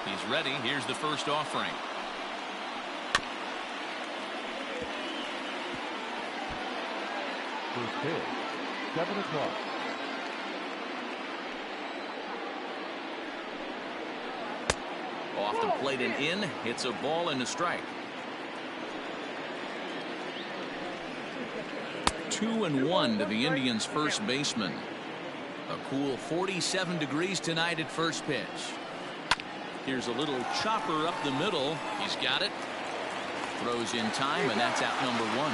He's ready. Here's the first offering. First pitch, 7 o'clock. Off the plate and in. Hits a ball and a strike. 2-1 to the Indians' first baseman. A cool 47 degrees tonight at first pitch. Here's a little chopper up the middle. He's got it. Throws in time, and that's out number 1.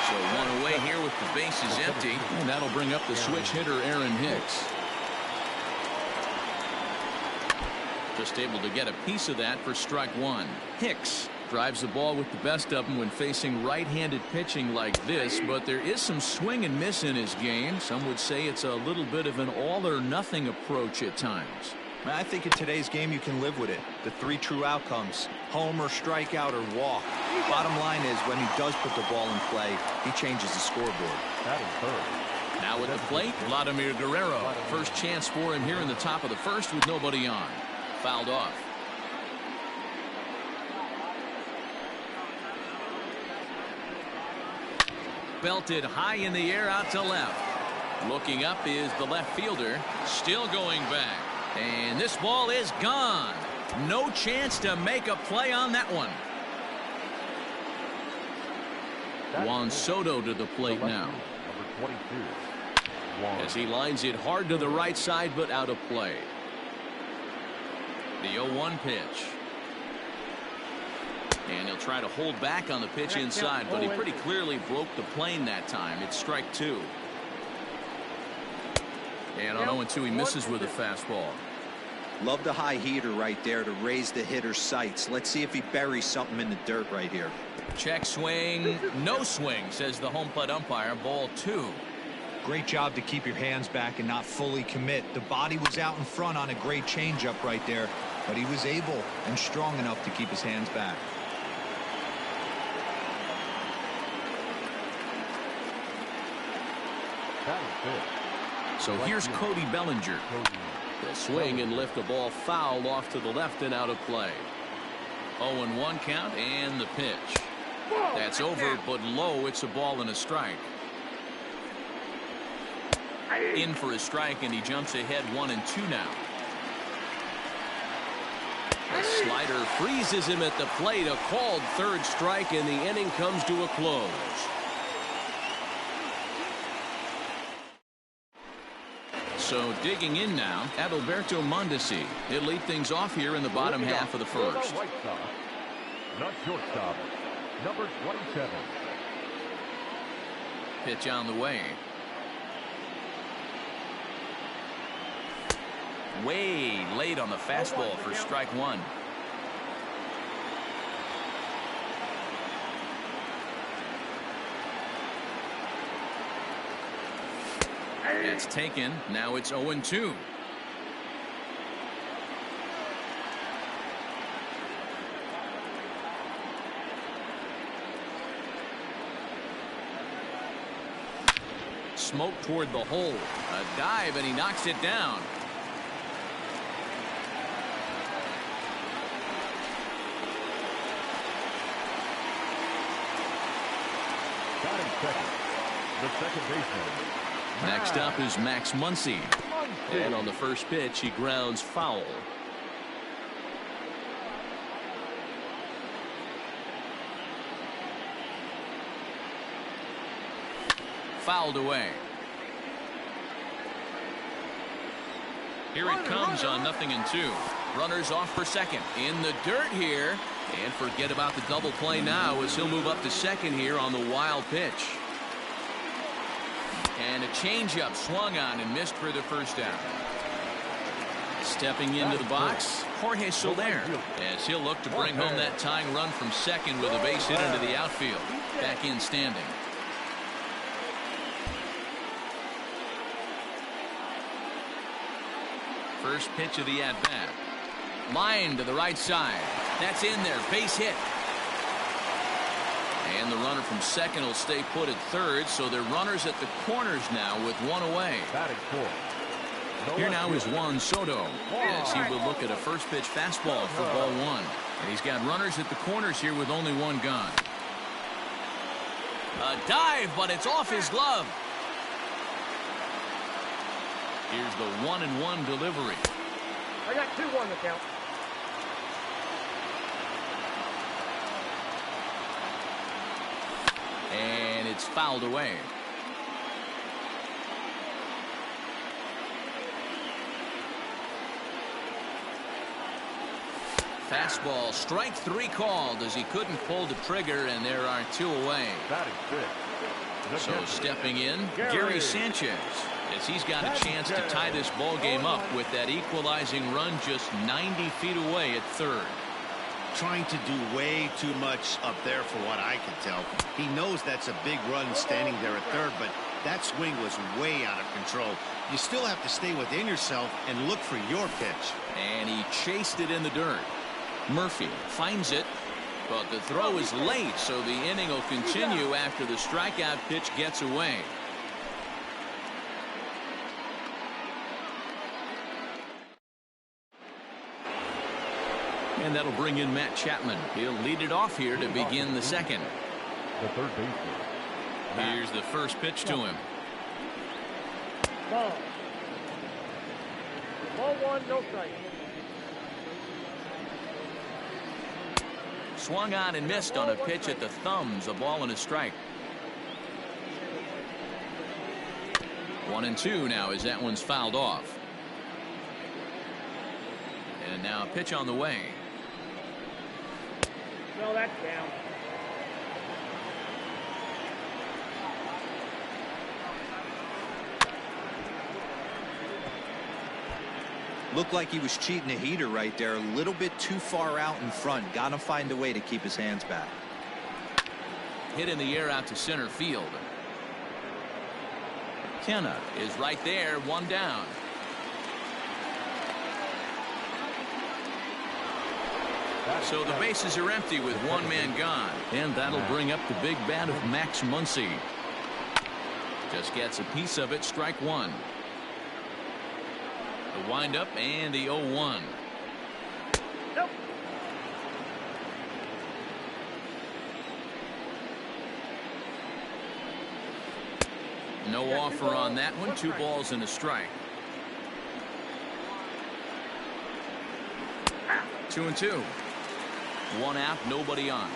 So 1 away here with the bases empty, and that'll bring up the switch hitter Aaron Hicks. Just able to get a piece of that for strike 1. Hicks drives the ball with the best of them when facing right-handed pitching like this, but there is some swing and miss in his game. Some would say it's a little bit of an all-or-nothing approach at times. I think in today's game you can live with it. The 3 true outcomes: homer, strikeout, or walk. Bottom line is, when he does put the ball in play, he changes the scoreboard. That is third. Now at the plate, Vladimir Guerrero. First chance for him here in the top of the first with nobody on. Fouled off. Belted high in the air out to left. Looking up is the left fielder. Still going back. And this ball is gone. No chance to make a play on that one. Juan Soto to the plate now. Number 22. As he lines it hard to the right side, but out of play. The 0-1 pitch. And he'll try to hold back on the pitch inside, but he pretty clearly broke the plane that time. It's strike 2. And on 0-2, he misses with a fastball. Love the high heater right there to raise the hitter's sights. Let's see if he buries something in the dirt right here. Check swing. No swing, says the home plate umpire. Ball 2. Great job to keep your hands back and not fully commit. The body was out in front on a great changeup right there, but he was able and strong enough to keep his hands back. That is good. So here's Cody Bellinger. He'll swing and lift the ball foul off to the left and out of play. 0-1 count and the pitch. That's over, but low. It's a ball and a strike. In for a strike, and he jumps ahead 1-2 now. The slider freezes him at the plate. A called third strike, and the inning comes to a close. So digging in now, Adalberto Mondesi. He'll lead things off here in the bottom half of the first. Not shortstop, number 27. Pitch on the way. Way late on the fastball for strike 1. That's taken. Now it's 0-2. Smoke toward the hole. A dive, and he knocks it down. Batting second, the second baseman. Next up is Max Muncy. And on the first pitch, he grounds foul. Fouled away. Here it comes on 0-2. Runners off for second. In the dirt here. And forget about the double play now as he'll move up to second here on the wild pitch. And a changeup swung on and missed for the first down. Stepping into the box, Jorge Soler, as he'll look to bring home that tying run from second with a base hit into the outfield. Back in standing. First pitch of the at-bat. Line to the right side. That's in there. Base hit. And the runner from second will stay put at third, so they're runners at the corners now with one away. Batting fourth, Here now is Juan Soto as he will look at a first pitch fastball for ball one. And he's got runners at the corners here with only one gone. A dive, but it's off his glove. Here's the 1-1 delivery. I got 2-1 to count. And it's fouled away. Fastball, strike three called as he couldn't pull the trigger, and there are two away. So stepping in, Gary Sanchez, as he's got a chance to tie this ball game up with that equalizing run just 90 feet away at third. Trying to do way too much up there for what I can tell. He knows that's a big run standing there at third, but that swing was way out of control. You still have to stay within yourself and look for your pitch. And he chased it in the dirt. Murphy finds it, but the throw is late, so the inning will continue after the strikeout pitch gets away. And that'll bring in Matt Chapman. He'll lead it off here to begin the second. The third baseman. Here's the first pitch to him. Ball. Ball one, no strike. Swung on and missed on a pitch at the thumbs. A ball and a strike. 1-2 now as that one's fouled off. And now a pitch on the way. No, that's down. Looked like he was cheating a heater right there. A little bit too far out in front. Got to find a way to keep his hands back. Hit in the air out to center field. Kenna is right there, one down. So the bases are empty with one man gone. And that'll bring up the big bat of Max Muncy. Just gets a piece of it, strike one. The windup and the 0-1. Nope. No offer on that one. 2 balls and a strike. 2-2. One out, nobody on.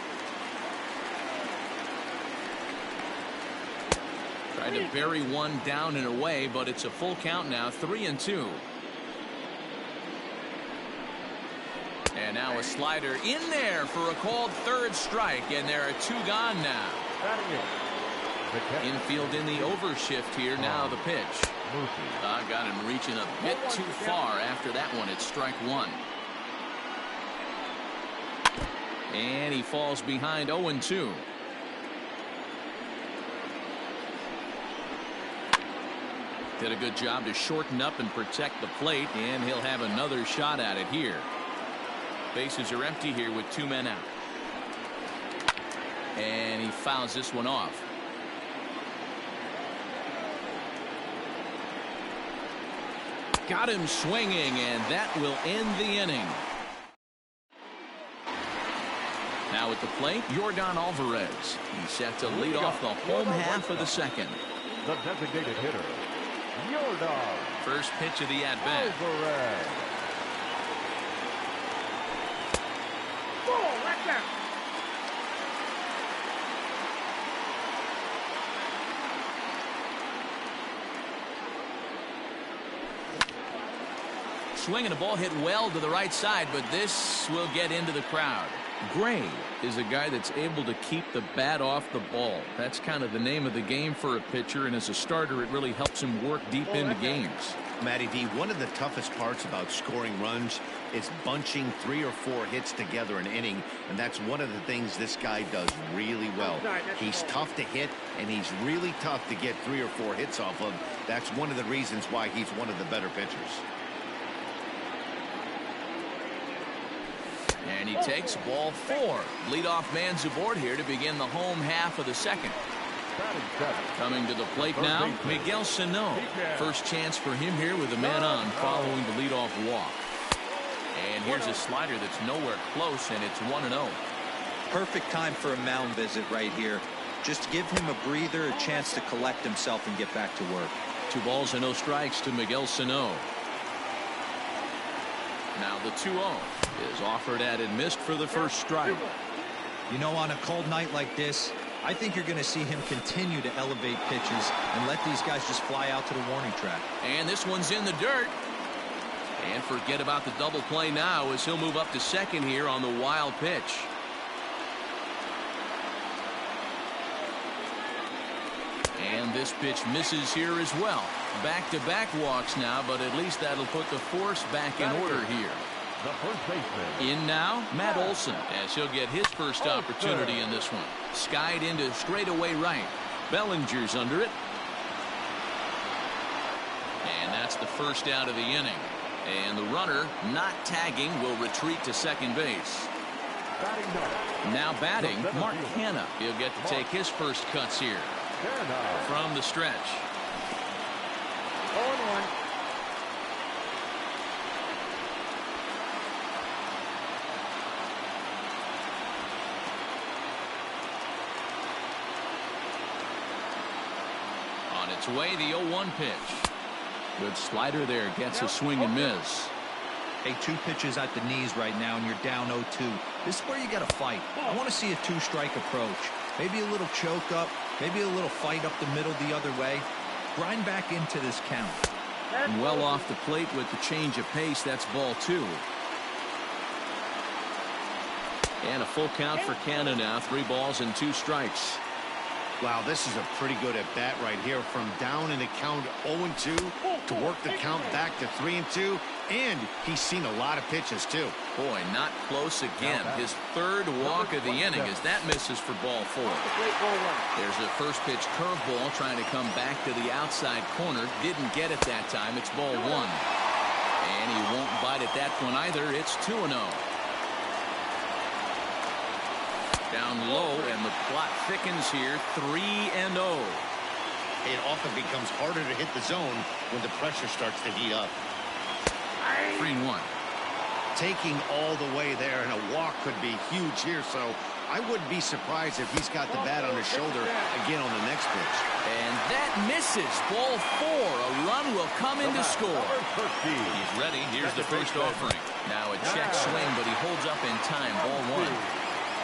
Tried to bury one down and away, but it's a full count now. 3-2. And now a slider in there for a called third strike, and there are 2 gone now. Infield in the overshift here. Now the pitch. Got him reaching a bit too far after that one. It's strike one. And he falls behind 0-2. Did a good job to shorten up and protect the plate, and he'll have another shot at it here. Bases are empty here with 2 men out. And he fouls this one off. Got him swinging, and that will end the inning. Now at the plate, Yordan Alvarez. He's set to lead off the home half of the second. The designated hitter, Yordan. First pitch of the at-bat. Alvarez. Ball, right down. Swinging a ball hit well to the right side, but this will get into the crowd. Gray is a guy that's able to keep the bat off the ball. That's kind of the name of the game for a pitcher, and as a starter it really helps him work deep into games. Matty V, one of the toughest parts about scoring runs is bunching 3 or 4 hits together an inning, and that's one of the things this guy does really well. He's tough to hit, and he's really tough to get 3 or 4 hits off of. That's one of the reasons why he's one of the better pitchers. And he takes ball 4. Leadoff man's aboard here to begin the home half of the second. Batting seventh. Coming to the plate now, Miguel Sano. First chance for him here with a man on following the leadoff walk. And here's a slider that's nowhere close, and it's 1-0. Perfect time for a mound visit right here. Just give him a breather, a chance to collect himself and get back to work. 2 balls and no strikes to Miguel Sano. Now the 2-0 is offered at and missed for the first strike. You know, on a cold night like this, I think you're going to see him continue to elevate pitches and let these guys just fly out to the warning track. And this one's in the dirt. And forget about the double play now as he'll move up to second here on the wild pitch. And this pitch misses here as well. Back-to-back walks now, but at least that'll put the force back in order here. The first baseman. In now, Matt Olson, as he'll get his first opportunity in this one. Skied into straightaway right. Bellinger's under it. And that's the first out of the inning. And the runner, not tagging, will retreat to second base. Batting ninth. Now batting, Mark Hanna. He'll get to take his first cuts here from the stretch. 0-1. On its way, the 0-1 pitch. Good slider there, gets a swing and miss. Hey, 2 pitches at the knees right now, and you're down 0-2. This is where you got to fight. I want to see a 2-strike approach. Maybe a little choke up, maybe a little fight up the middle the other way. Grind back into this count. And well off the plate with the change of pace. That's ball 2. And a full count for Canada now. 3 balls and 2 strikes. Wow, this is a pretty good at bat right here. From down in the count 0-2 to work the count back to 3-2. And he's seen a lot of pitches, too. Boy, not close again. His 3rd walk of the inning as that misses for ball 4. There's a first pitch curveball trying to come back to the outside corner. Didn't get it that time. It's ball 1. And he won't bite at that one either. It's 2-0. Down low, and the plot thickens here. 3-0. It often becomes harder to hit the zone when the pressure starts to heat up. 3-1. Taking all the way there, and a walk could be huge here, so I wouldn't be surprised if he's got the bat on his shoulder again on the next pitch. And that misses. Ball 4. A run will come in to score. He's ready. Here's the first offering. Now a check swing, but he holds up in time. Ball 1.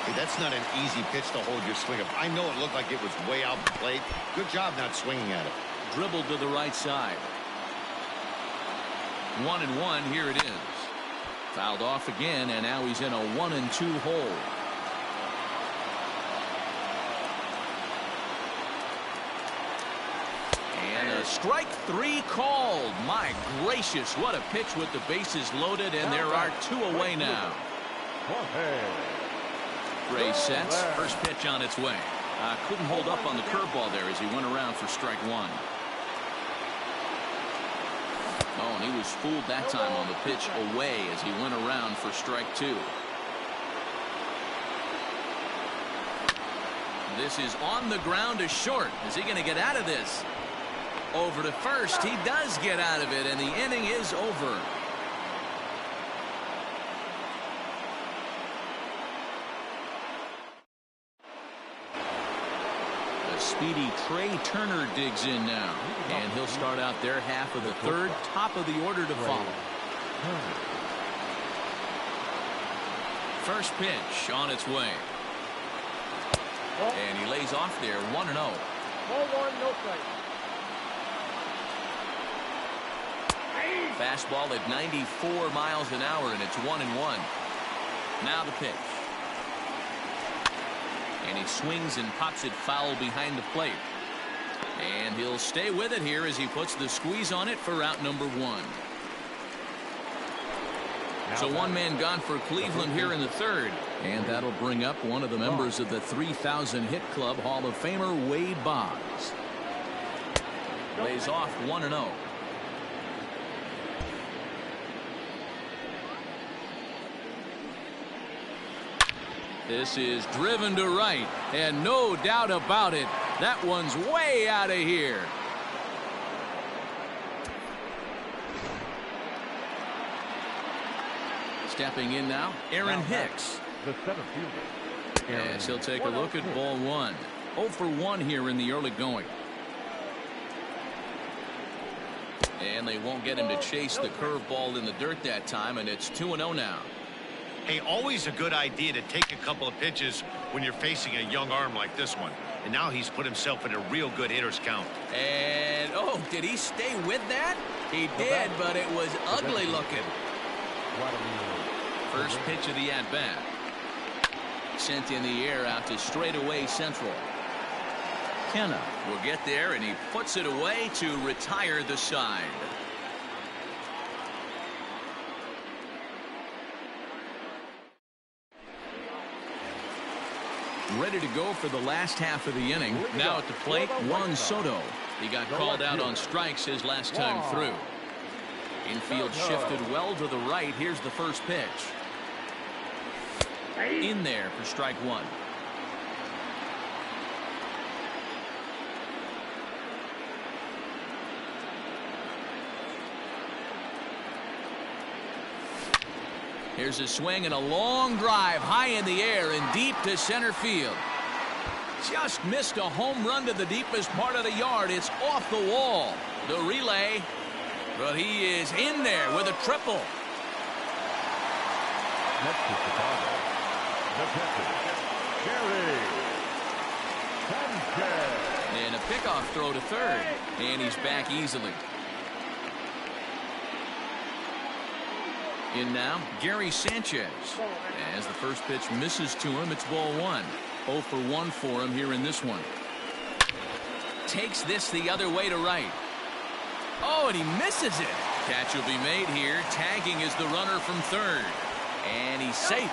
Hey, that's not an easy pitch to hold your swing up. I know it looked like it was way out the plate. Good job not swinging at it. Dribbled to the right side. 1-1. Here it is. Fouled off again, and now he's in a 1-2 hole. And a strike 3 called. My gracious, what a pitch with the bases loaded, and there are 2 away now. Ray sets. First pitch on its way. Couldn't hold up on the curveball there as he went around for strike 1. Oh, and he was fooled that time on the pitch away as he went around for strike 2. This is on the ground to short. Is he going to get out of this? Over to first. He does get out of it, and the inning is over. Speedy Trey Turner digs in now, and he'll start out their half of the 3rd, top of the order to follow. First pitch on its way, and he lays off there. 1-0. Ball 1, no strike. Fastball at 94 miles an hour, and it's 1-1. Now the pitch. And he swings and pops it foul behind the plate. And he'll stay with it here as he puts the squeeze on it for out number 1. So 1 man gone for Cleveland here in the 3rd. And that'll bring up one of the members of the 3,000 hit club, Hall of Famer Wade Boggs. Lays off 1-0. This is driven to right, and no doubt about it, That one's way out of here. Stepping in now, Aaron Hicks. The center fielder. Yes, he'll take a look at ball one. 0 for 1 here in the early going. And they won't get him to chase the curveball in the dirt that time, and it's 2-0 now. Hey, always a good idea to take a couple of pitches when you're facing a young arm like this one. And now he's put himself in a real good hitter's count. And, oh, did he stay with that? He did, but it was ugly looking. First pitch of the at-bat. Sent in the air out to straightaway central. Kenna will get there, and he puts it away to retire the side. Ready to go for the last half of the inning. Now at the plate, Juan Soto. He got called out on strikes his last time through. Infield shifted well to the right. Here's the first pitch. In there for strike one. Here's a swing and a long drive high in the air and deep to center field. Just missed a home run to the deepest part of the yard. It's off the wall. The relay. But he is in there with a triple. Next to Chicago, the pitcher, Gary Sanchez. And a pickoff throw to third. And he's back easily. In now, Gary Sanchez. As the first pitch misses to him, it's ball one. 0 for 1 for him here in this one. Takes this the other way to right. Oh, and he misses it. Catch will be made here. Tagging is the runner from third. And he's safe.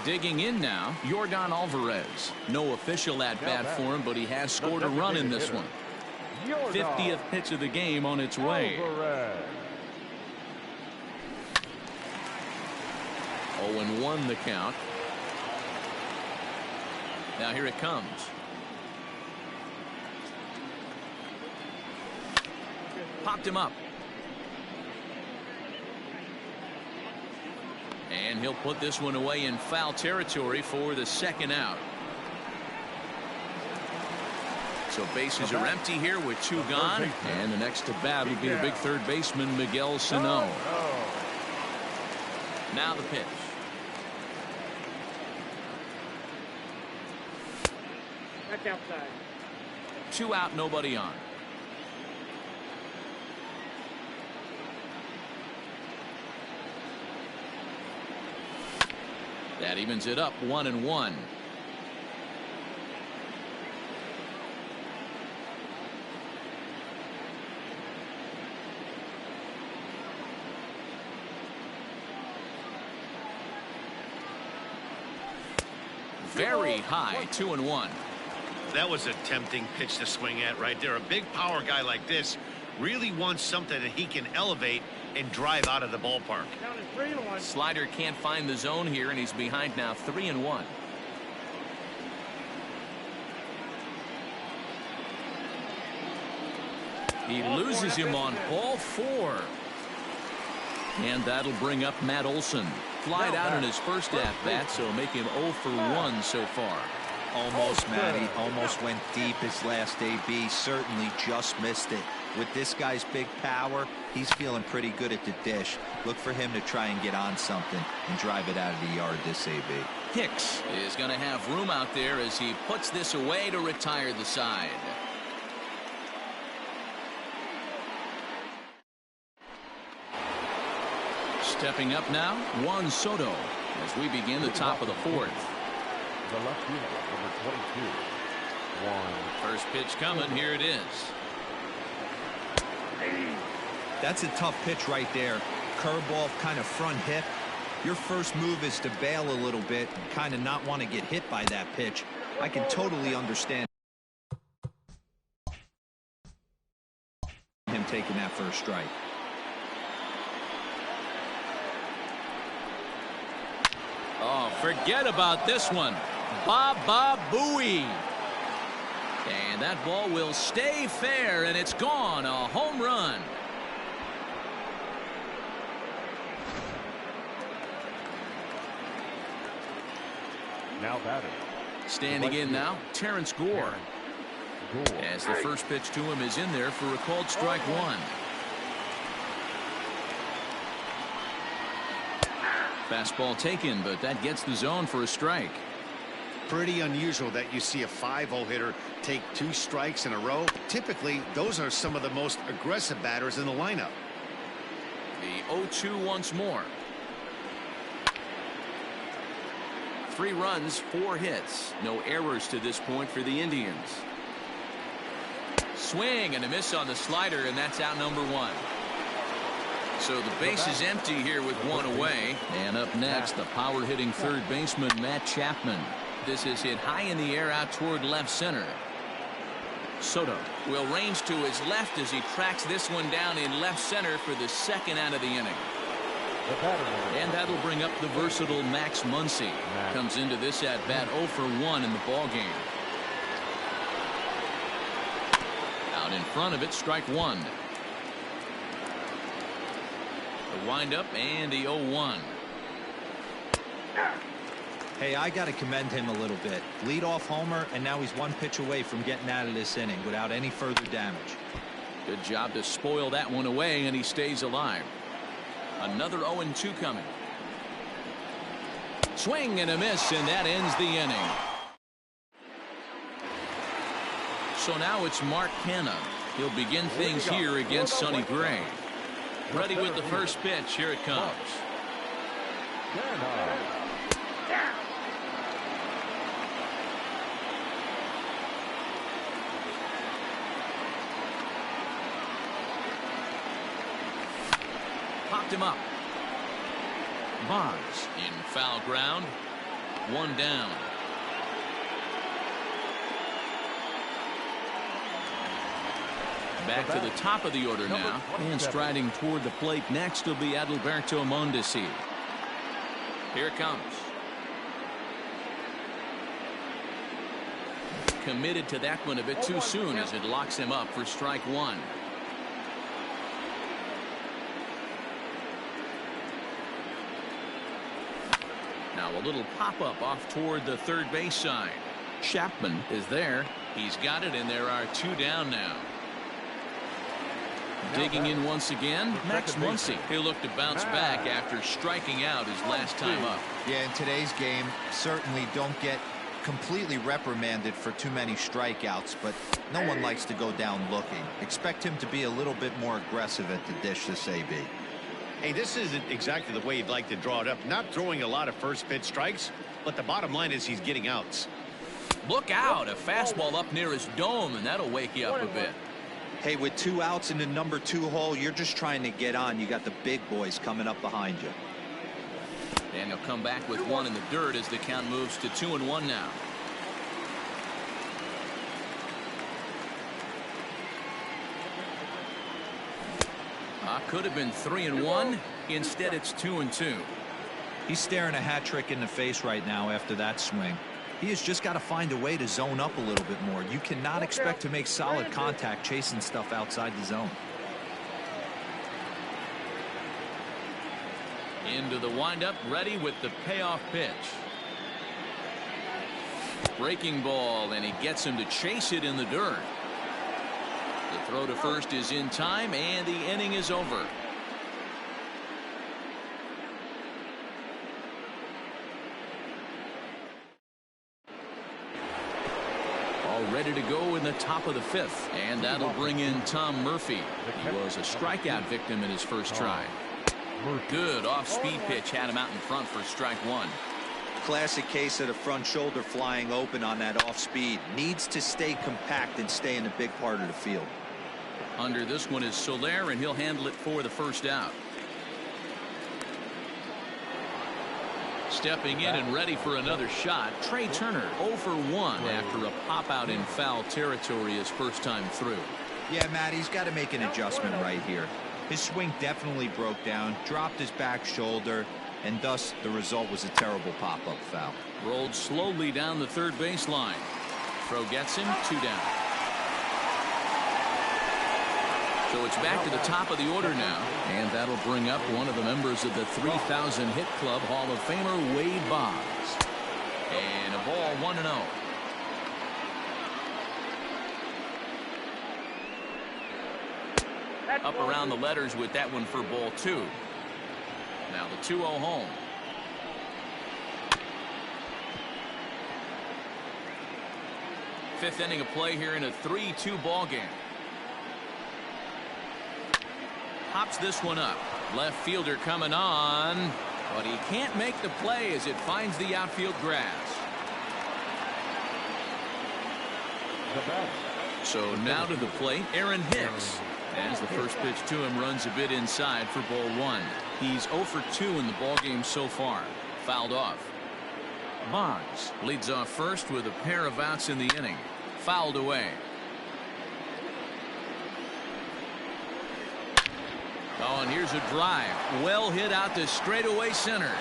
Digging in now, Yordan Alvarez. No official at-bat for him, but he has scored a run in this one. 50th pitch of the game on its way. 0-1 the count. Now here it comes. Popped him up. And he'll put this one away in foul territory for the second out. So bases are empty here with two gone. And the next to bat will be the big third baseman, Miguel Sano. Now the pitch. That's outside. 2 out, nobody on. That evens it up 1-1. Very high, 2-1. That was a tempting pitch to swing at right there. A big power guy like this really wants something that he can elevate and drive out of the ballpark. Down to 3-1. Slider can't find the zone here, and he's behind now 3-1. He loses him on ball 4. And that'll bring up Matt Olson. Flied out in his first at-bat, so make him 0 for 1 so far. Almost, Matty. Almost went deep his last AB. Certainly just missed it. With this guy's big power, he's feeling pretty good at the dish. Look for him to try and get on something and drive it out of the yard this AB. Hicks is going to have room out there as he puts this away to retire the side. Stepping up now, Juan Soto, as we begin the top of the fourth. The left fielder, number 22. First pitch coming. Here it is. That's a tough pitch right there. Curveball, kind of front hip. Your first move is to bail a little bit and kind of not want to get hit by that pitch. I can totally understand him taking that first strike. Oh, forget about this one. Baba Booey. And that ball will stay fair, and it's gone. A home run. Now batting. Standing in now, Terrence Gore. As the first pitch to him is in there for a called strike one. Fastball taken, but that gets the zone for a strike. Pretty unusual that you see a 5-0 hitter take 2 strikes in a row. Typically, those are some of the most aggressive batters in the lineup. The 0-2 once more. 3 runs, 4 hits. No errors to this point for the Indians. Swing and a miss on the slider, and that's out number 1. So the base is empty here with 1 away. And up next, the power-hitting third baseman, Matt Chapman. This is hit high in the air out toward left center. Soto will range to his left as he tracks this one down in left center for the second out of the inning. And that'll bring up the versatile Max Muncy. Comes into this at bat 0 for 1 in the ball game. Out in front of it, strike 1. The windup and the 0-1. Hey, I got to commend him a little bit. Leadoff homer, and now he's 1 pitch away from getting out of this inning without any further damage. Good job to spoil that one away, and he stays alive. Another 0-2 coming. Swing and a miss, and that ends the inning. So now it's Mark Canha. He'll begin things here against Sonny Gray. Ready with the first pitch. Here it comes. Popped him up. Bonds in foul ground. 1 down. Back to the top of the order now. And striding toward the plate next will be Adalberto Mondesi. Here it comes. Committed to that one a bit too soon as it locks him up for strike 1. Now a little pop-up off toward the third base side. Chapman is there. He's got it, and there are 2 down now. Digging in once again, Max Muncy. He'll look to bounce back after striking out his last time up. Yeah, in today's game, certainly don't get completely reprimanded for too many strikeouts, but no one likes to go down looking. Expect him to be a little bit more aggressive at the dish this AB. Hey, this isn't exactly the way you'd like to draw it up. Not throwing a lot of first pitch strikes, but the bottom line is he's getting outs. Look out, a fastball up near his dome, and that'll wake you up a bit. Hey, with 2 outs in the number 2 hole, you're just trying to get on. You got the big boys coming up behind you. And he'll come back with 1 in the dirt as the count moves to 2-1 now. Could have been 3-1. Instead, it's 2-2. He's staring a hat trick in the face right now after that swing. He has just got to find a way to zone up a little bit more. You cannot expect to make solid contact chasing stuff outside the zone. Into the windup, ready with the payoff pitch. Breaking ball, and he gets him to chase it in the dirt. The throw to first is in time, and the inning is over. All ready to go in the top of the 5th, and that'll bring in Tom Murphy. He was a strikeout victim in his first try. Good off-speed pitch had him out in front for strike one. Classic case of the front shoulder flying open on that off speed. Needs to stay compact and stay in the big part of the field. Under this one is Soler, and he'll handle it for the first out. Stepping in and ready for another shot, Trey Turner 0 for 1 after a pop out in foul territory his first time through. Yeah, Matt, he's got to make an adjustment right here. His swing definitely broke down, dropped his back shoulder, and thus the result was a terrible pop-up foul. Rolled slowly down the third baseline. Throw gets him, 2 down. So it's back to the top of the order now, and that'll bring up one of the members of the 3,000 hit club, Hall of Famer Wade Boggs. And a ball 1-0. Up around the letters with that one for ball 2. Now the 2-0 home. Fifth inning of play here in a 3-2 ball game. Pops this one up. Left fielder coming on, but he can't make the play as it finds the outfield grass. So now to the plate, Aaron Hicks. As the first pitch to him runs a bit inside for ball 1. He's 0 for 2 in the ballgame so far. Fouled off. Boggs leads off first with a pair of outs in the inning. Fouled away. Oh, and here's a drive. Well hit out to straightaway center.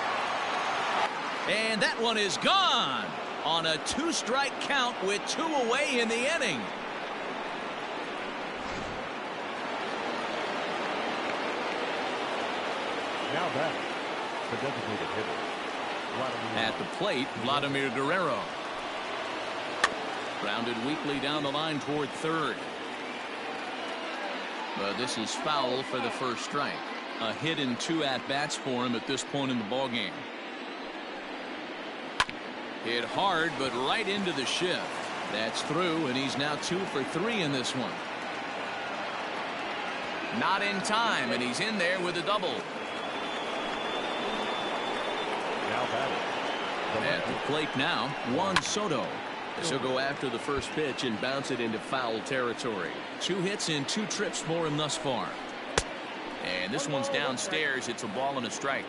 And that one is gone on a 2-strike count with 2 away in the inning. Now back, the designated hitter. At the plate, Vladimir Guerrero. Grounded weakly down the line toward third. But this is foul for the first strike. A hit and 2 at-bats for him at this point in the ballgame. Hit hard, but right into the shift. That's through, and he's now 2 for 3 in this one. Not in time, and he's in there with a double. At the plate now, Juan Soto. He'll go after the first pitch and bounce it into foul territory. 2 hits and 2 trips for him thus far. And this one's downstairs. It's a ball and a strike.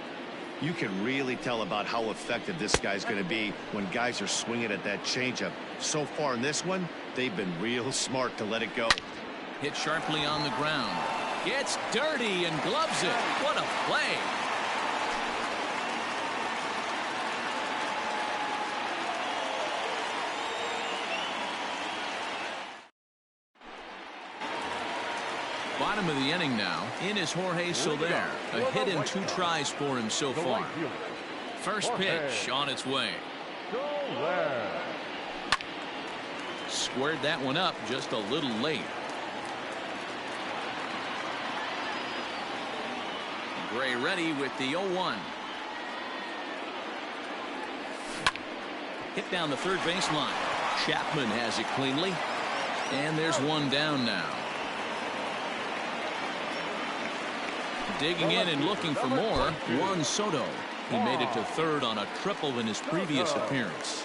You can really tell about how effective this guy's going to be when guys are swinging at that changeup. So far in this one, they've been real smart to let it go. Hit sharply on the ground. Gets dirty and gloves it. What a play. Bottom of the inning now. In is Jorge Soler. A hit and 2 tries for him so far. First pitch on its way. Squared that one up just a little late. Gray ready with the 0-1. Hit down the third baseline. Chapman has it cleanly. And there's one down now. Digging in and looking for more, Juan Soto. He made it to third on a triple in his previous appearance.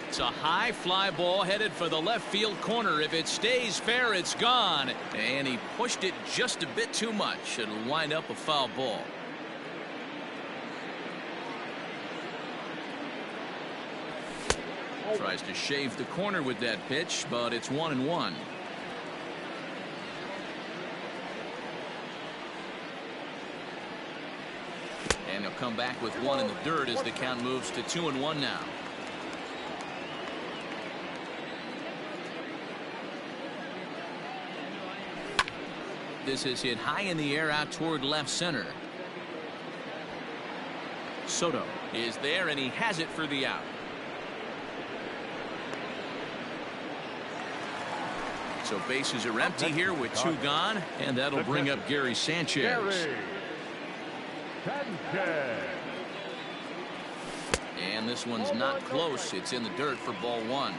It's a high fly ball headed for the left field corner. If it stays fair, it's gone. And he pushed it just a bit too much. It'll wind up a foul ball. Tries to shave the corner with that pitch, but it's 1-1. And he'll come back with one in the dirt as the count moves to 2-1 now. This is hit high in the air out toward left center. Soto is there, and he has it for the out. So bases are empty here with 2 gone, and that'll bring up Gary Sanchez. And this one's not close. It's in the dirt for ball 1.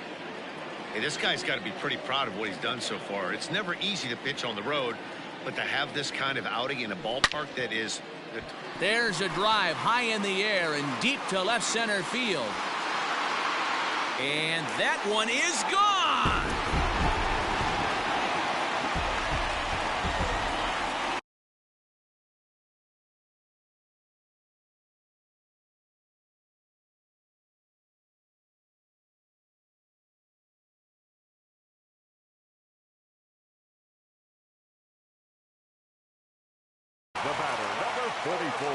Hey, this guy's got to be pretty proud of what he's done so far. It's never easy to pitch on the road, but to have this kind of outing in a ballpark that is... There's a drive high in the air and deep to left center field. And that one is gone. The batter, number 44,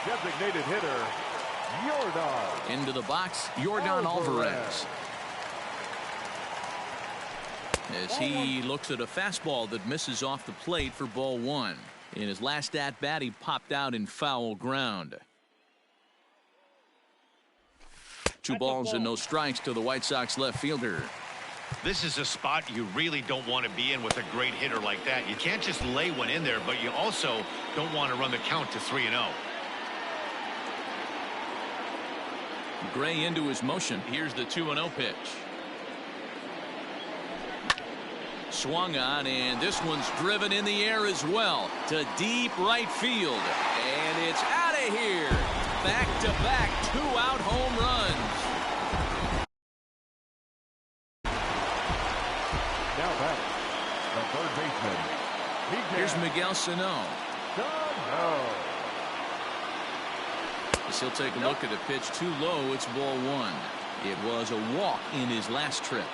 designated hitter, Yordan. Into the box, Yordan Alvarez. As he looks at a fastball that misses off the plate for ball one. In his last at-bat, he popped out in foul ground. 2 balls and no strikes to the White Sox left fielder. This is a spot you really don't want to be in with a great hitter like that. You can't just lay one in there, but you also don't want to run the count to 3-0. Gray into his motion. Here's the 2-0 pitch. Swung on, and this one's driven in the air as well to deep right field. And it's out of here. Back-to-back 2-out home runs. Now back, the third baseman. Here's Miguel Sano. As he'll take a look at a pitch too low. It's ball one. It was a walk in his last trip.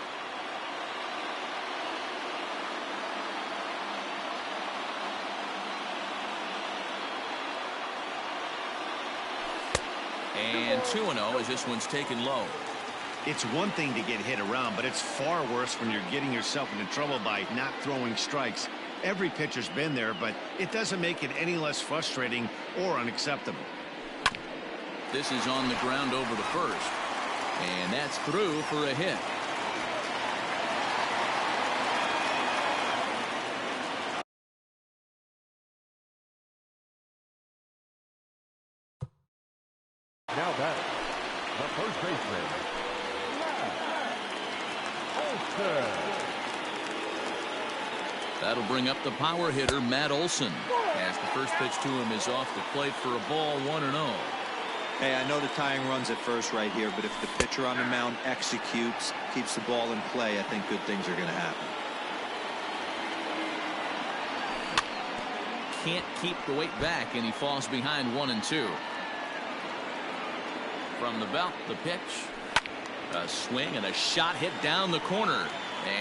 And 2-0 as this one's taken low. It's one thing to get hit around, but it's far worse when you're getting yourself into trouble by not throwing strikes. Every pitcher's been there, but it doesn't make it any less frustrating or unacceptable. This is on the ground over to first. And that's through for a hit. Now back, the first baseman, Olson. That'll bring up the power hitter, Matt Olson, as the first pitch to him is off the plate for a ball 1-0. Hey, I know the tying run's at first right here, but if the pitcher on the mound executes, keeps the ball in play, I think good things are going to happen. Can't keep the weight back, and he falls behind 1-2. From the belt, the pitch. A swing and a shot hit down the corner.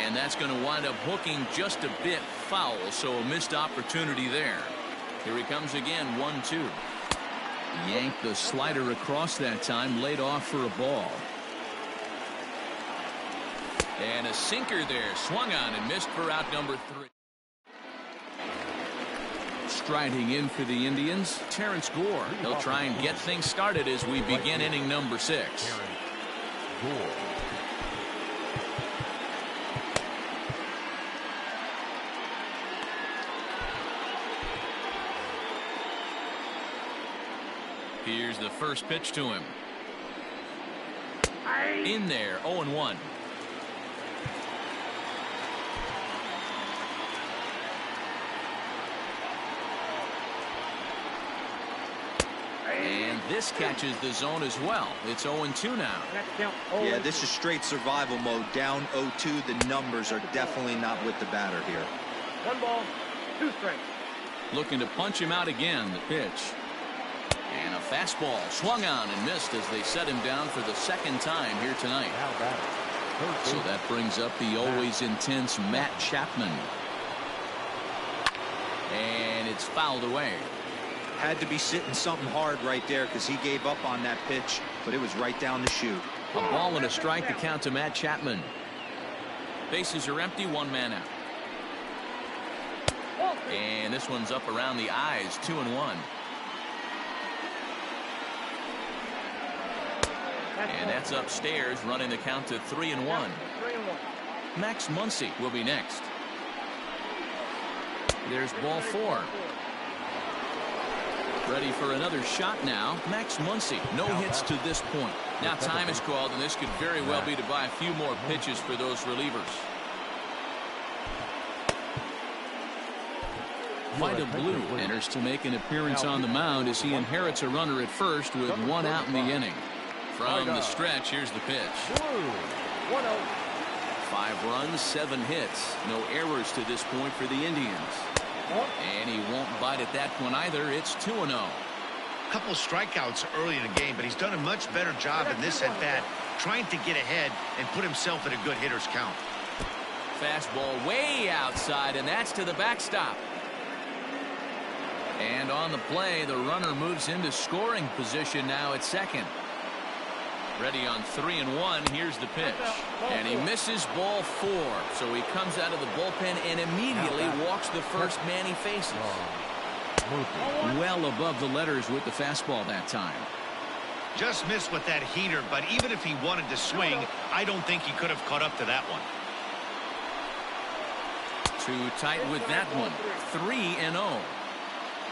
And that's going to wind up hooking just a bit foul, so a missed opportunity there. Here he comes again, 1-2. Yanked the slider across that time, laid off for a ball. And a sinker there, swung on and missed for out number 3. Striding in for the Indians, Terrence Gore. He'll try and get things started as we begin inning number 6. Here's the first pitch to him. In there, 0-1. And this catches the zone as well. It's 0-2 now. Yeah, this is straight survival mode. Down 0-2. The numbers are definitely not with the batter here. 1 ball, 2 strikes. Looking to punch him out again, the pitch. And a fastball swung on and missed as they set him down for the second time here tonight. So that brings up the always intense Matt Chapman. And it's fouled away. Had to be sitting something hard right there because he gave up on that pitch, but it was right down the chute. A ball and a strike to count to Matt Chapman. Bases are empty, 1 man out. And this one's up around the eyes, 2-1. And that's upstairs, running the count to 3-1. Max Muncy will be next. There's ball 4. Ready for another shot now. Max Muncy. No hits to this point. Now time is called, and this could very well be to buy a few more pitches for those relievers. Vida Blue enters to make an appearance on the mound as he inherits a runner at first with one out in the inning. From the stretch, here's the pitch. 1-0. 5 runs, 7 hits. No errors to this point for the Indians. And he won't bite at that one either. It's 2-0. A couple strikeouts early in the game, but he's done a much better job in this at bat, trying to get ahead and put himself in a good hitter's count. Fastball way outside, and that's to the backstop. And on the play, the runner moves into scoring position now at second. Ready on 3-1. Here's the pitch. And he misses ball 4. So he comes out of the bullpen and immediately walks the first man he faces. Well above the letters with the fastball that time. Just missed with that heater, but even if he wanted to swing, I don't think he could have caught up to that one. Too tight with that one. 3-0.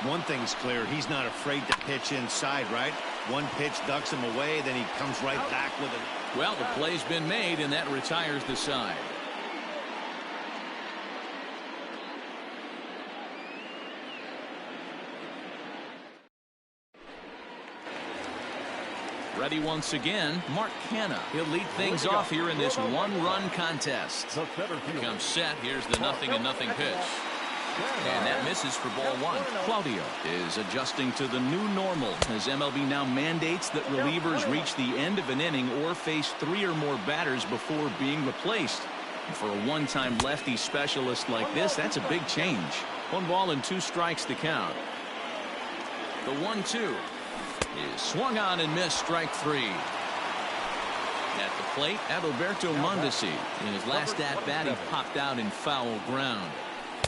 One thing's clear, he's not afraid to pitch inside, right? One pitch ducks him away, then he comes right back with it. Well, the play's been made, and that retires the side. Ready once again, Mark Canha. He'll lead things off here in this one-run contest. Comes set. Here's the 0-0 pitch. And that misses for ball 1. Claudio is adjusting to the new normal as MLB now mandates that relievers reach the end of an inning or face 3 or more batters before being replaced. And for a one-time lefty specialist like this, that's a big change. 1 ball and 2 strikes to count. The 1-2 is swung on and missed, strike 3. At the plate, Adalberto Mondesi. In his last at-bat, he popped out in foul ground.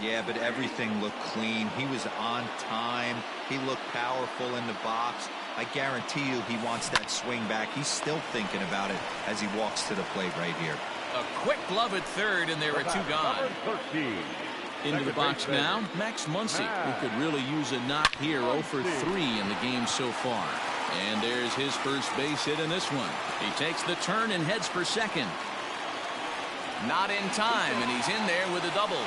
Yeah, but everything looked clean. He was on time. He looked powerful in the box. I guarantee you he wants that swing back. He's still thinking about it as he walks to the plate right here. A quick glove at third, and there are 2 gone. Into the box now, Max Muncy, who could really use a knock here. 0 for 3 in the game so far. And there's his first base hit in this one. He takes the turn and heads for second. Not in time, and he's in there with a double.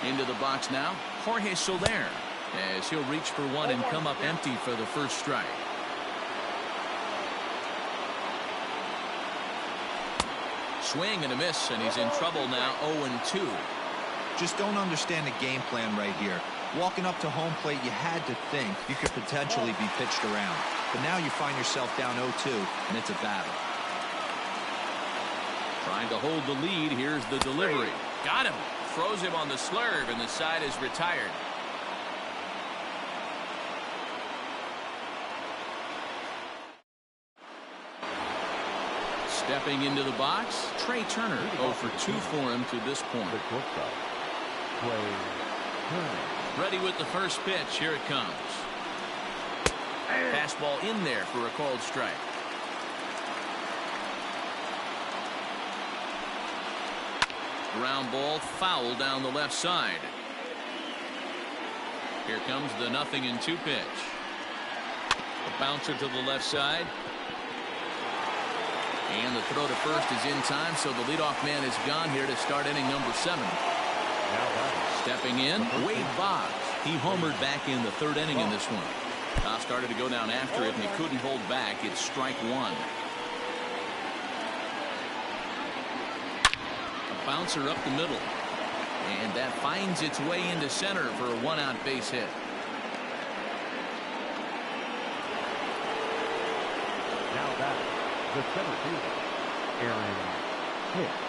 Into the box now, Jorge Soler, as he'll reach for one and come up empty for the first strike. Swing and a miss, and he's in trouble now. 0-2. Just don't understand the game plan right here. Walking up to home plate, you had to think you could potentially be pitched around. But now you find yourself down 0-2, and it's a battle. Trying to hold the lead. Here's the delivery. Got him. Throws him on the slurve, and the side is retired. Stepping into the box, Trey Turner. 0 for 2 for him to this point. Ready with the first pitch. Here it comes. Fastball in there for a called strike. Ground ball foul down the left side. Here comes the 0-2 pitch. A bouncer to the left side. And the throw to first is in time, so the leadoff man is gone here to start inning number 7. Stepping in, Wade Boggs. He homered back in the 3rd inning in this one. Now started to go down after it, and he couldn't hold back. It's strike 1. Bouncer up the middle, and that finds its way into center for a 1-out base hit. Now back, the center fielder, Aaron Hicks.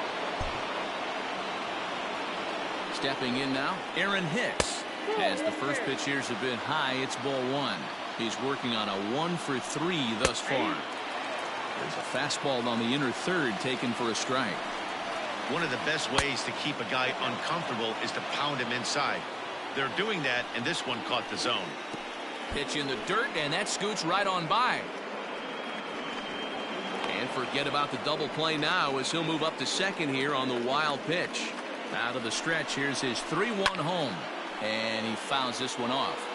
Stepping in now, Aaron Hicks. As the first pitch here's a bit high, it's ball 1. He's working on a 1 for 3 thus far. There's a fastball on the inner third taken for a strike. One of the best ways to keep a guy uncomfortable is to pound him inside. They're doing that, and this one caught the zone. Pitch in the dirt, and that scoots right on by. And forget about the double play now as he'll move up to second here on the wild pitch. Out of the stretch, here's his 3-1 home. And he fouls this one off.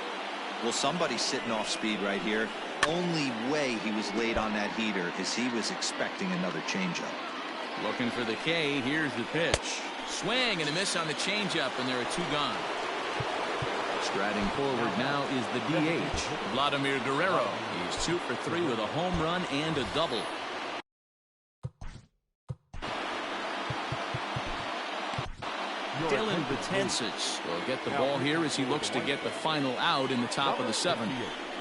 Well, somebody's sitting off speed right here. Only way he was late on that heater is he was expecting another changeup. Looking for the K. Here's the pitch. Swing and a miss on the changeup, and there are 2 gone. Striding forward now is the DH, Vladimir Guerrero. He's 2 for 3 with a home run and a double. Dylan Betances will get the ball here as he looks to get the final out in the top of the 7th.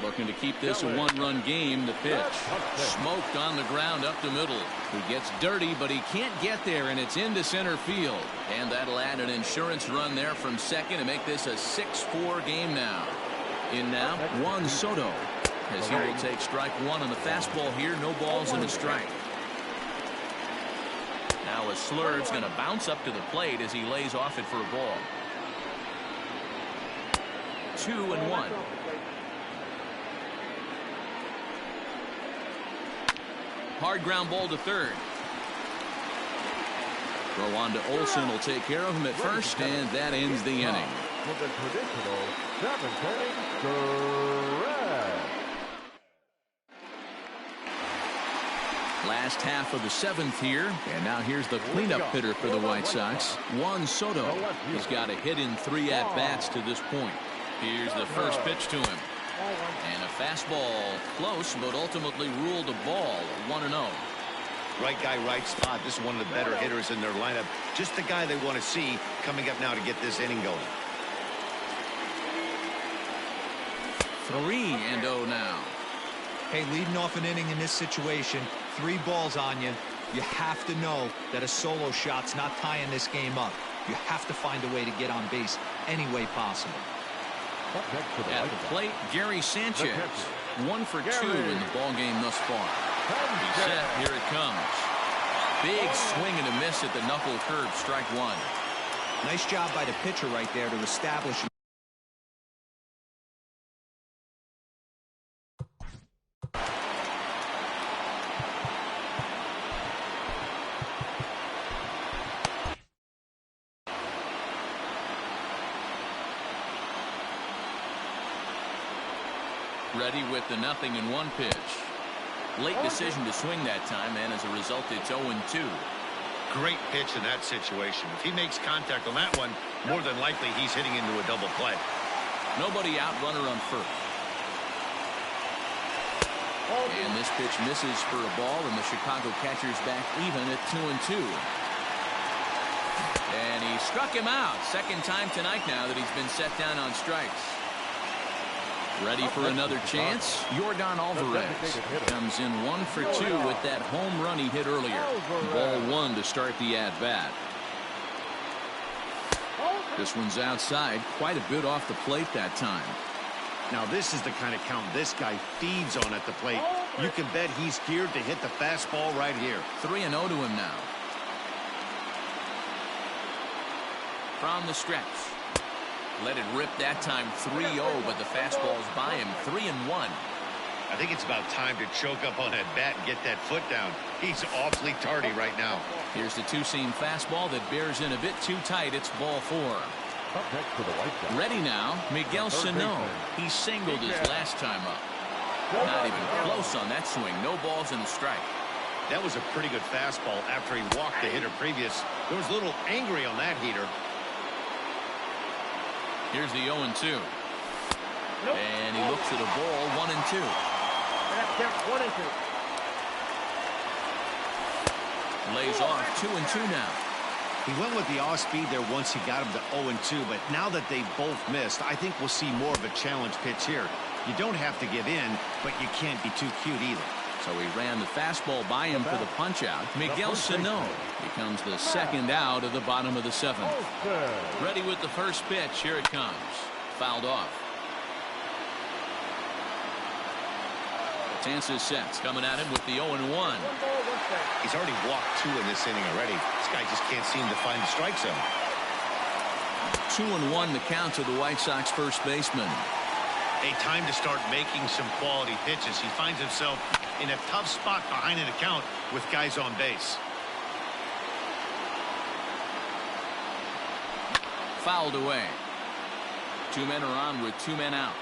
Looking to keep this a 1-run game. The pitch smoked on the ground up the middle. He gets dirty, but he can't get there, and it's into center field. And that'll add an insurance run there from second to make this a 6-4 game now. In now, Juan Soto, as he will take strike 1 on the fastball here. No balls and a strike. Now a Slurve's going to bounce up to the plate as he lays off it for a ball. 2-1. Hard ground ball to third. Throw on to Olsen will take care of him at first, and that ends the inning. With the traditional 7th inning, correct. Last half of the 7th here, and now here's the cleanup hitter for the White Sox, Juan Soto. He's got a hit in 3 at-bats to this point. Here's the first pitch to him. And a fastball close, but ultimately ruled a ball. 1-0. Right guy, right spot. This is one of the better hitters in their lineup. Just the guy they want to see coming up now to get this inning going. 3-0 now. Hey, leading off an inning in this situation, 3 balls on you. You have to know that a solo shot's not tying this game up. You have to find a way to get on base any way possible. At the plate, Gary Sanchez. 1 for 2 in the ball game thus far. He's set. Here it comes. Big swing and a miss at the knuckle curve. Strike 1. Nice job by the pitcher right there to establish. Ready with the 0-1 pitch. Late decision to swing that time, and as a result, it's 0-2. Great pitch in that situation. If he makes contact on that one, more than likely he's hitting into a double play. Nobody out, runner on first. And this pitch misses for a ball, and the Chicago catcher's back even at 2-2. And he struck him out. Second time tonight now that he's been set down on strikes. Ready for another chance? Yordan Alvarez comes in 1 for 2 with that home run he hit earlier. Ball 1 to start the at-bat. This one's outside, quite a bit off the plate that time. Now this is the kind of count this guy feeds on at the plate. You can bet he's geared to hit the fastball right here. 3-0 to him now. From the stretch. Let it rip that time. 3-0, but the fastball's by him. 3-1. I think it's about time to choke up on that bat and get that foot down. He's awfully tardy right now. Here's the 2-seam fastball that bears in a bit too tight. It's ball 4. Ready now, Miguel Sano. He singled his last time up. Not even close on that swing. No balls and a strike. That was a pretty good fastball after he walked the hitter previous. There was a little angry on that heater. Here's the 0-2. And he looks at a ball. 1-2. 1-2. Lays off. 2-2 now. He went with the off-speed there once he got him to 0-2, but now that they both missed, I think we'll see more of a challenge pitch here. You don't have to give in, but you can't be too cute either. So he ran the fastball by him for the punch-out. Miguel Sano becomes the second out of the bottom of the 7th. Ready with the first pitch. Here it comes. Fouled off. Betances sets, coming at him with the 0-1. He's already walked 2 in this inning already. This guy just can't seem to find the strike zone. 2-1 the count to the White Sox first baseman. A time to start making some quality pitches. He finds himself in a tough spot behind an account with guys on base. Fouled away. 2 men are on with 2 men out.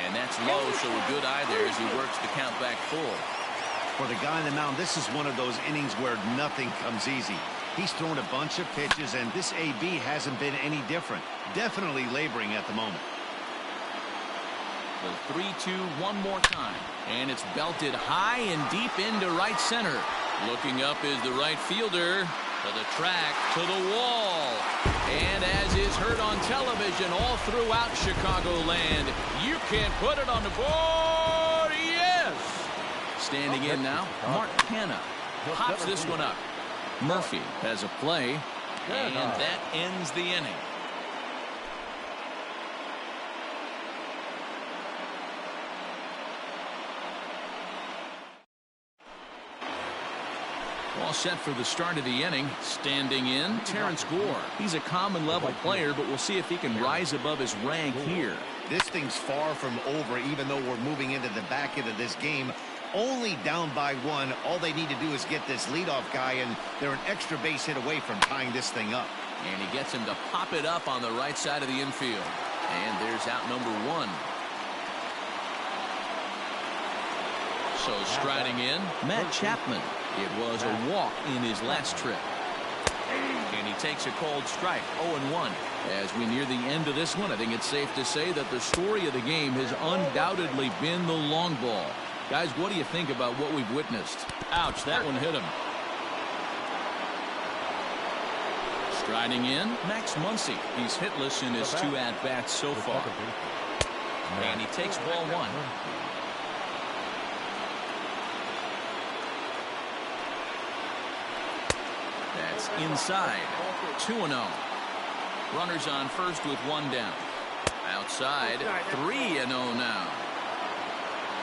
And that's low, so a good eye there as he works the count back full. For the guy on the mound, this is one of those innings where nothing comes easy. He's thrown a bunch of pitches, and this AB hasn't been any different. Definitely laboring at the moment. The 3-2 one more time. And it's belted high and deep into right center. Looking up is the right fielder. To the track, to the wall. And as is heard on television all throughout Chicagoland, you can't put it on the board. Yes! Standing in now, Mark Canha pops this one up. Murphy has a play, and that ends the inning. All set for the start of the inning. Standing in, Terrence Gore. He's a common level player, but we'll see if he can rise above his rank here. This thing's far from over, even though we're moving into the back end of this game. Only down by 1. All they need to do is get this leadoff guy, and they're an extra base hit away from tying this thing up. And he gets him to pop it up on the right side of the infield. And there's out number 1. So striding in, Matt Chapman. It was a walk in his last trip. And he takes a cold strike, 0-1. As we near the end of this one, I think it's safe to say that the story of the game has undoubtedly been the long ball. Guys, what do you think about what we've witnessed? Ouch, that one hit him. Striding in, Max Muncy. He's hitless in his 2 at-bats so far. And he takes ball 1. That's inside. 2-0. Runners on first with 1 down. Outside, 3-0 now.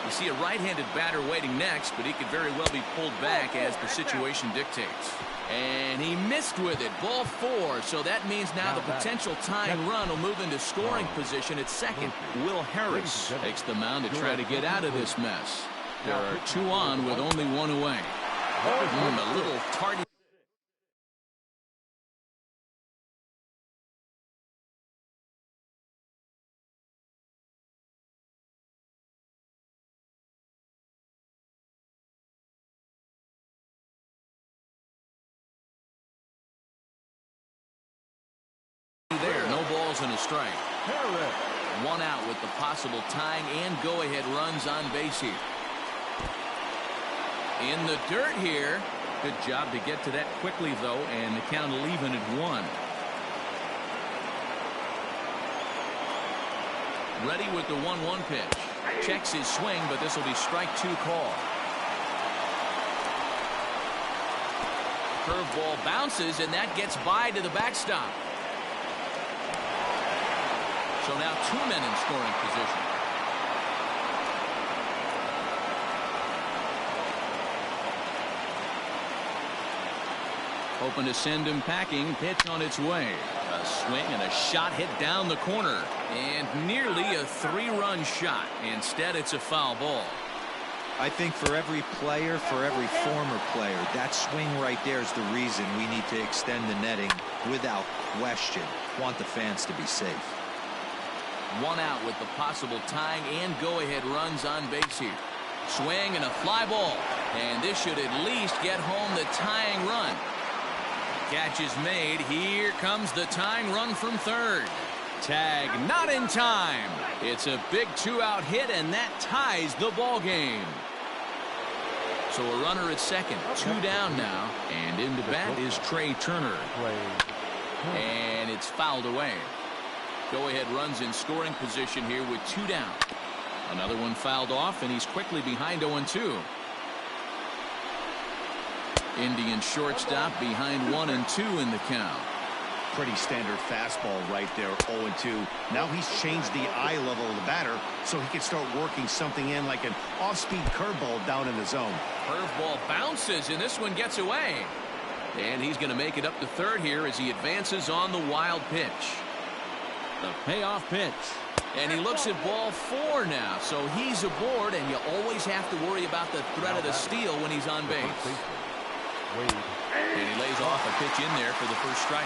You see a right-handed batter waiting next, but he could very well be pulled back as the situation dictates. And he missed with it. Ball 4. So that means now the potential tying run will move into scoring position at second. Will Harris takes the mound to try to get out of this mess. There are 2 on with only 1 away. A little tardy. There, no balls and a strike. 1 out with the possible tying and go-ahead runs on base here. In the dirt here. Good job to get to that quickly, though, and the count will even at 1. Ready with the 1-1 pitch. Checks his swing, but this will be strike 2 call. Curveball bounces, and that gets by to the backstop. So now 2 men in scoring position. Hoping to send him packing. Pitch on its way. A swing and a shot hit down the corner. And nearly a 3-run shot. Instead, it's a foul ball. I think for every player, for every former player, that swing right there is the reason we need to extend the netting without question. Want the fans to be safe. 1 out with the possible tying and go-ahead runs on base here. Swing and a fly ball. And this should at least get home the tying run. Catch is made. Here comes the tying run from third. Tag not in time. It's a big 2-out hit, and that ties the ball game. So a runner at second. 2 down now. And into bat is Trey Turner. And it's fouled away. Go-ahead runs in scoring position here with 2 down. Another one fouled off, and he's quickly behind 0-2. Indian shortstop behind 1-2 in the count. Pretty standard fastball right there, 0-2. Now he's changed the eye level of the batter so he can start working something in like an off-speed curveball down in the zone. Curveball bounces, and this one gets away. And he's going to make it up to third here as he advances on the wild pitch. The payoff pitch. And he looks at ball 4 now, so he's aboard, and you always have to worry about the threat of the steal when he's on base. And he lays off a pitch in there for the first strike.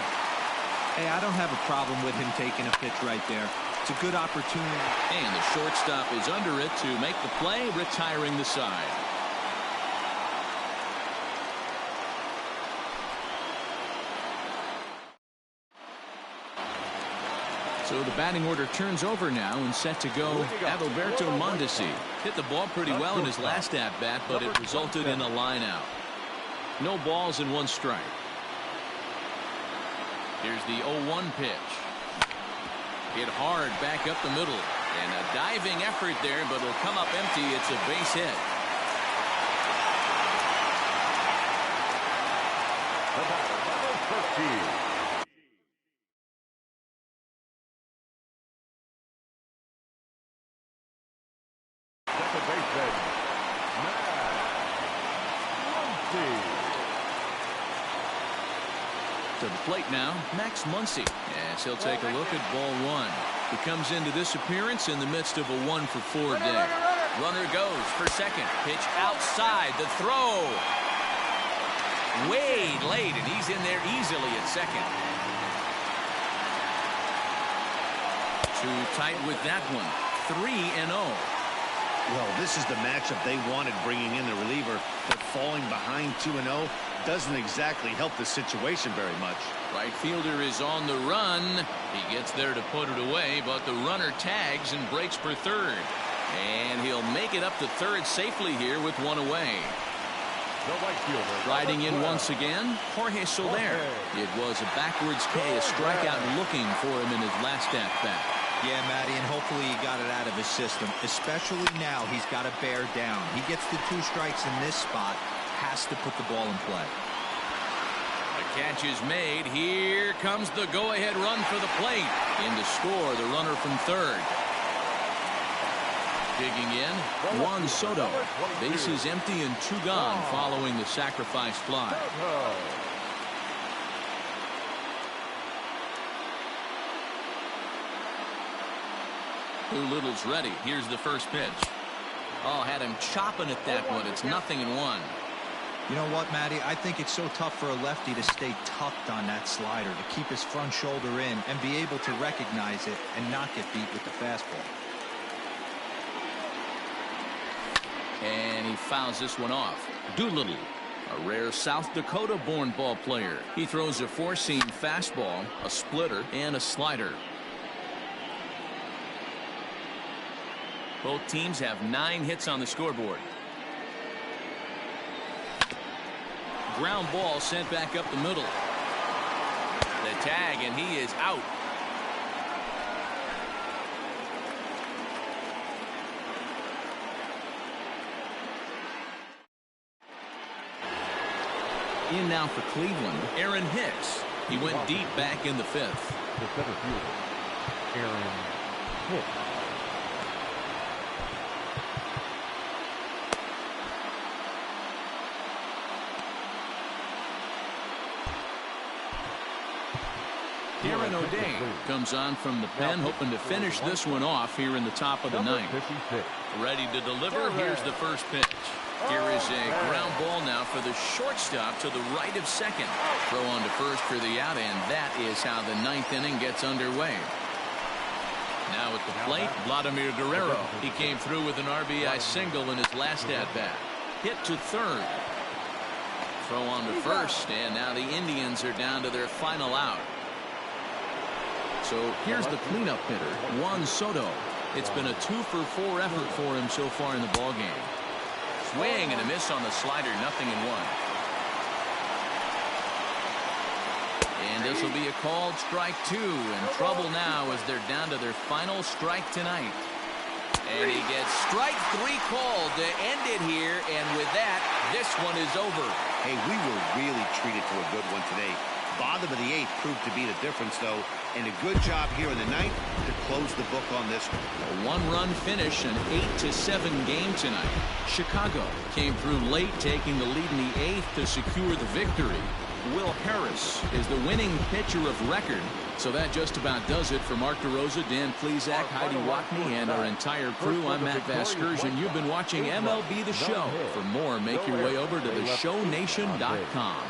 Hey, I don't have a problem with him taking a pitch right there. It's a good opportunity. And the shortstop is under it to make the play, retiring the side. So the batting order turns over now and set to go Adalberto Mondesi. Hit the ball pretty well in his last at-bat, but it resulted in a line out. No balls and 1 strike. Here's the 0-1 pitch. Hit hard back up the middle. And a diving effort there, but it'll come up empty. It's a base hit. The batter, number 50. Second baseman, To the plate now, Max Muncy. Yes, he'll take a look at ball 1. He comes into this appearance in the midst of a 1-for-4 day. Runner goes for second. Pitch outside. The throw. Way late, and he's in there easily at second. Too tight with that one. 3-0. Well, this is the matchup they wanted, bringing in the reliever, but falling behind 2-0 doesn't exactly help the situation very much. Right fielder is on the run. He gets there to put it away, but the runner tags and breaks for third. And he'll make it up to third safely here with 1 away. the right fielder. Riding in once again, Jorge Soler. It was a backwards K, a strikeout looking for him in his last at-bat. Yeah, Matty, and hopefully he got it out of his system, especially now he's got to bear down. He gets the 2 strikes in this spot, has to put the ball in play. The catch is made. Here comes the go-ahead run for the plate. In to score, the runner from third. Digging in, Juan Soto. Bases empty and 2 gone following the sacrifice fly. Little's ready. Here's the first pitch. Oh, had him chopping at that one. It's 0-1. You know what, Matty? I think it's so tough for a lefty to stay tucked on that slider, to keep his front shoulder in and be able to recognize it and not get beat with the fastball. And he fouls this one off. Doolittle, a rare South Dakota-born ball player. He throws a 4-seam fastball, a splitter, and a slider. Both teams have 9 hits on the scoreboard. Ground ball sent back up the middle. The tag, and he is out. In now for Cleveland, Aaron Hicks. He went deep back in the 5th. The center fielder, Aaron Hicks. Aaron O'Day comes on from the pen, hoping to finish this one off here in the top of the 9th. Ready to deliver. Here's the first pitch. Here is a ground ball now for the shortstop to the right of second. Throw on to first for the out, and that is how the 9th inning gets underway. Now at the plate, Vladimir Guerrero. He came through with an RBI single in his last at-bat. Hit to third. Throw on to first, and now the Indians are down to their final out. So here's the cleanup hitter, Juan Soto. It's been a 2-for-4 effort for him so far in the ballgame. Swing and a miss on the slider, 0-1. And this will be a called strike 2. In trouble now as they're down to their final strike tonight. And he gets strike 3 called to end it here. And with that, this one is over. Hey, we were really treated to a good one today. Bottom of the 8th proved to be the difference, though, and a good job here in the 9th to close the book on this one. A one-run finish, an 8-7 game tonight. Chicago came through late, taking the lead in the 8th to secure the victory. Will Harris is the winning pitcher of record. So that just about does it for Mark DeRosa, Dan Plesac, Heidi Watney, and our entire crew. I'm Matt Vasgersian. You've been watching MLB The Show. For more, make your way over to theshownation.com.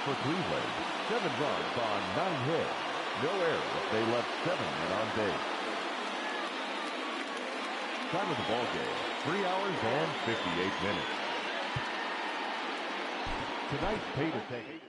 For Cleveland, 7 runs on 9 hits. No errors. They left 7 men on base. Time of the ball game, 3 hours and 58 minutes. Tonight's pay to take.